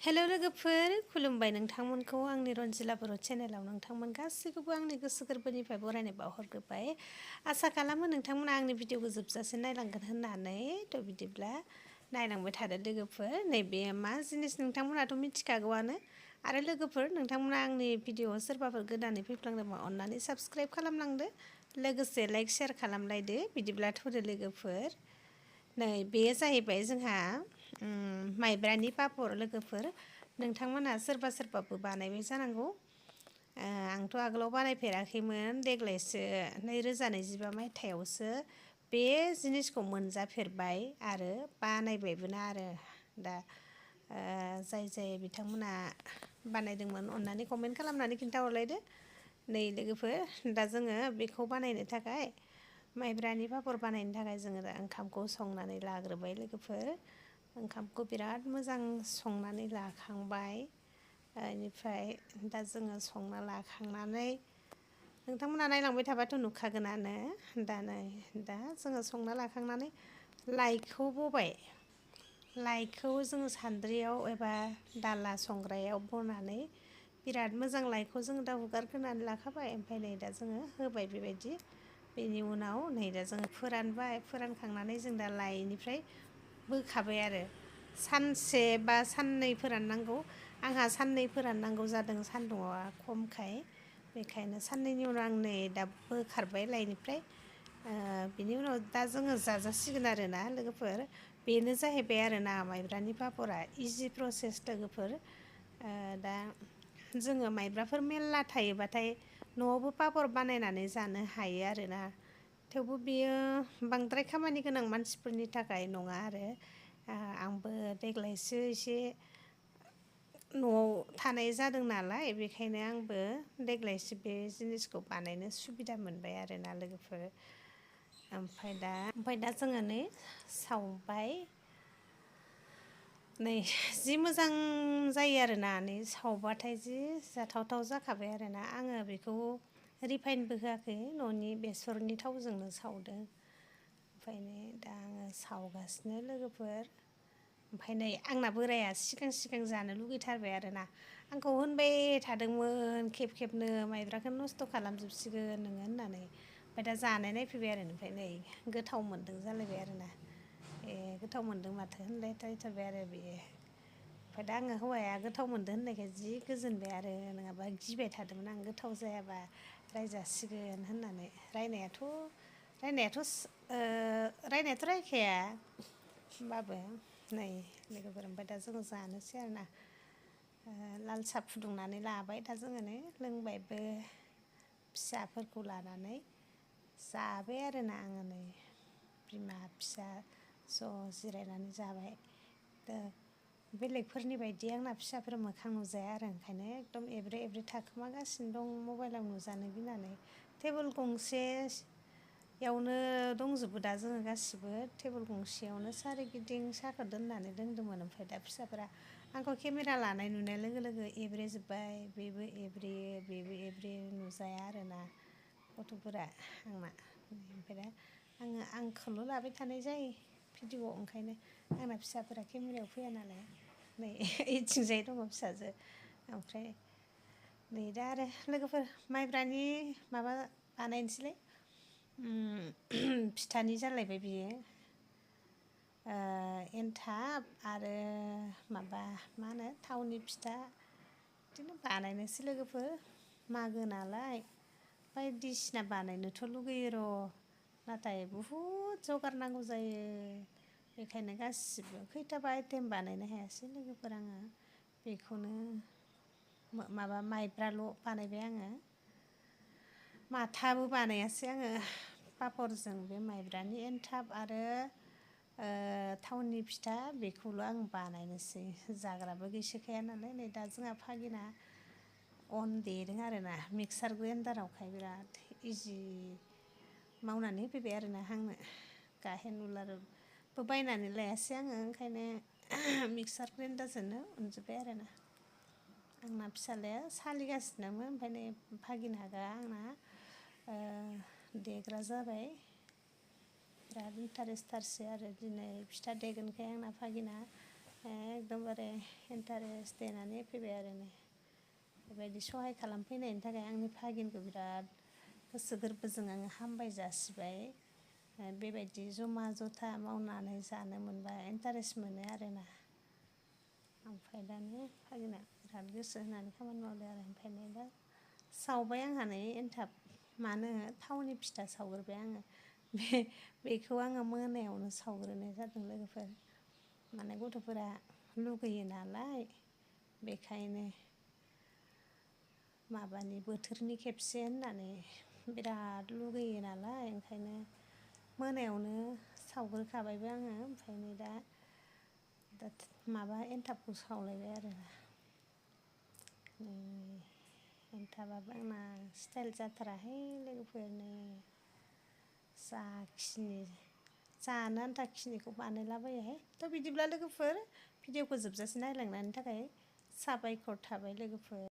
हेल' लोगोफोर खुलुमबाय नोंथांमोनखौ आंनि रनजिला बर' चेनेलाव नोंथांमोन गासैखौबो आंनि गोसो गोरबोनिफ्राय बरायनाय बावहरग्रोबाय। आसा खालामो नोंथांमोना आंनि भिडिअखौ जोबजासे नायलांगोन होननानै। थ' बिदिब्ला नायलांबाय थादो लोगोफोर। नैबे मा जिनिस नोंथांमोनाथ' मिथिखागौआनो। आरो लोगोफोर नोंथांमोना आंनि भिडिअआव सोरबाफोर गोदानै फैफ्लांदोंबा अननानै साबस्क्राइब खालामलांदो। लोगोसे लाइक शेयार खालामलायदो। बिदिब्ला थ'दो लोगोफोर। नै बेयो जाहैबाय जोंहा माइब्रानि पापर लोगोफोर। नोंथांमोना सोरबा सोरबाबो बानायबाय जानांगौ। आंथ' आगोलाव बानायफेराखैमोन। देग्लायसो 2025 मायथाइयावसो बे जिनिसखौ मोनजाफेरबाय आरो बानायबायबोना आरो दा जाय बिथांमोना बानायदोंमोन अननानै कमेन्ट खालामनानै खिन्थाहरलायदो। नै लोगोफोर दा जोङो बेखौ बानायनो थाखाय माइब्रानि पापर बानायनो थाखाय जोङो दा ओंखामखौ संनानै लाग्रोबाय लोगोफोर। ओंखामखौ बिराद मोजां संनानै लाखांबाय। बेनिफ्राय दा जोङो संना लाखांनानै नोंथांमोना नायलांबाय थाबाथ' नुखागोनानो। दा जोङो संना लाखांनानै लाइखौ बबाय। लाइखौ जोङो सान्द्रियाव एबा दाला संग्रायाव बनानै बिराद मोजां लाइखौ जोङो दा हुगारग्रोनानै लाखाबाय। ओमफ्राय नै दा जोङो होबाय बेबायदि। बेनि उनाव नै दा जोङो फोरानबाय। फोरानखांनानै जों दा लाइनिफ्राय बोखाबाय आरो सानसे बा साननै फोराननांगौ। आंहा साननै फोराननांगौ जादों सान्दुङा खमखाय। बेखायनो साननैनि उनाव आं नै दा बोखारबाय लाइनिफ्राय। बिनि उनाव दा जोङो जाजासिगोन आरोना लोगोफोर। बेनो जाहैबाय आरोना माइब्रानि पापरा इजि प्रसेस लोगोफोर। दा जोङो माइब्राफोर मेरला थायोबाथाय न'आवबो पापर बानायनानै जानो हायो आरोना। थेवबो बेयो बांद्राय खामानि गोनां मानसिफोरनि थाखाय नङा आरो। आंबो देग्लायसो एसे न'आव थानाय जादों नालाय बेखायनो आंबो देग्लायसो बे जिनिसखौ बानायनो सुबिदा मोनबाय आरोना लोगोफोर। ओमफ्राय दा जोङो नै सावबाय। नै जि मोजां जायो आरोना। नै सावबाथाय जि जाथावथाव जाखाबाय आरोना। आङो बेखौ रिफाइनबो होआखै न'नि बेसरनि थावजोंनो सावदों। ओमफ्राय नै दा आङो सावगासिनो लोगोफोर। ओमफ्राय नै आंना बोराया सिगां जानो लुगैथारबाय आरोना। आंखौ होनबाय थादोंमोन खेबनो माइब्राखौ नस्थ' खालामजोबसिगोन नोङो होननानै। ओमफ्राय दा जानाय नायफैबाय आरो ओमफ्राय नै गोथाव मोनदों जालायबाय आरोना। गोथाव मोनदों माथो होनलायथारबाय आरो बेयो। ओमफ्राय दा आङो हौवाया गोथाव मोनदों होननायखाय जि गोजोनबाय आरो नङाबा गिबाय थादोंमोन आं गोथाव जायाबा रायजासिगोन होननानै। रायनायाथ' रायखाया होमबाबो नै लोगोफोर। ओमफ्राय दा जोङो जानोसै आरोना। लाल साहा फुदुंनानै लाबाय दा जोङो नै लोंबायबो। फिसाफोरखौ लानानै जाबाय आरोना आङो नै बिमा फिसा ज' जिरायनानै जाबाय। दा बेलेगफोरनि बायदि आंना फिसाफोर मोखां नुजाया आरो ओंखायनो एकदम एब्रे थाखोमागासिनो दं मबाइलाव नुजानो गिनानै। टेबोल गंसेयावनो दंजोबो दा जोङो गासिबो। टेबोल गंसेयावनो सारिगिदिं साहाखौ दोननानै दोनदोंमोन। ओमफ्राय दा फिसाफोरा आंखौ केमेरा लानाय नुनाय लोगो लोगो एब्रेजोब्बाय। बेबो एब्रेयो नुजाया आरोना गथ'फोरा आंना। ओमफ्राय दा आंखौल' लाबाय थानाय जायो भिडिअ'आव। ओंखायनो आंना फिसाफोरा केमेरायाव फैया नालाय। नै इथिंजाय दङ फिसाजो। ओमफ्राय नै दा आरो लोगोफोर माइब्रानि माबा बानायनोसैलाय। फिथानि जालायबाय बियो। एन्थाब आरो माबा मा होनो थावनि फिथा बिदिनो बानायनोसै लोगोफोर। मागो नालाय बायदिसिना बानायनोथ' लुगैयो र'। नाथाय बुहुद जगार नांगौ जायो। बेखायनो गासिबो खैथाबा आइटेम बानायनो हायासै लोगोफोर आङो। बेखौनो माइब्राल' बानायबाय आङो। माथाबो बानायासै आङो। पापरजों बे माइब्रानि एन्थाब आरो थावनि फिथा बेखौल' आं बानायनोसै। जाग्राबो गैसोखाया नालाय। नै दा जोंहा भागिना अन देदों आरोना मिक्सार ग्राइन्डारावखाय बिराद इजि मावनानै होफैबाय आरोना आंनो। गाहेन उलारबो बायनानै लायासै आङो। ओंखायनो मिक्सार ग्राइन्डारजोंनो उनजोब्बाय आरोना। आंना फिसाज्लाया सालिगासिनोमोन। ओमफ्राय नै भागिनागा आंना देग्रा जाबाय। बिराद इन्टारेस्टथारसै आरो दिनै फिथा देगोनखाय आंना भागिना एकदमबारे इन्टारेस्ट देनानै फैबाय आरो बेबायदि सहाय खालामफैनायनि थाखाय आंनि भागिनखौ बिराद गोसो गोरबोजों आङो हामबाय जासिबाय। बेबायदि जमा जथा मावनानै जानो मोनबा इन्टारेस्ट मोनो आरोना। ओमफ्राय दानो भागिना बिराद गोसो होनानै खामानि मावदो आरो ओमफ्राय दा सावबाय आंहा नै एन्थाब मानो थावनि फिथा सावग्रोबाय आङो। बेखौ आङो मोनायावनो सावग्रोनाय जादों लोगोफोर। माने गथ'फोरा लुगैयो नालाय बेखायनो माबानि बोथोरनि खेबसे होननानै बिराद लुगैयो नालाय ओंखायनो मोनायावनो सावग्रोखाबायबो आङो। ओमफ्राय दा माबा एन्थाबखौ सावलायबाय आरो एन्थाबाबो आंना स्टाइल जाथाराहाय लोगोफोरनो जाखिनि जानो आन्थाखिनिखौ बानायलाबायोहाय। थ' बिदिब्ला लोगोफोर भिडिअखौ जोबजासे नायलांनायनि थाखाय साबायखर थाबाय लोगोफोर।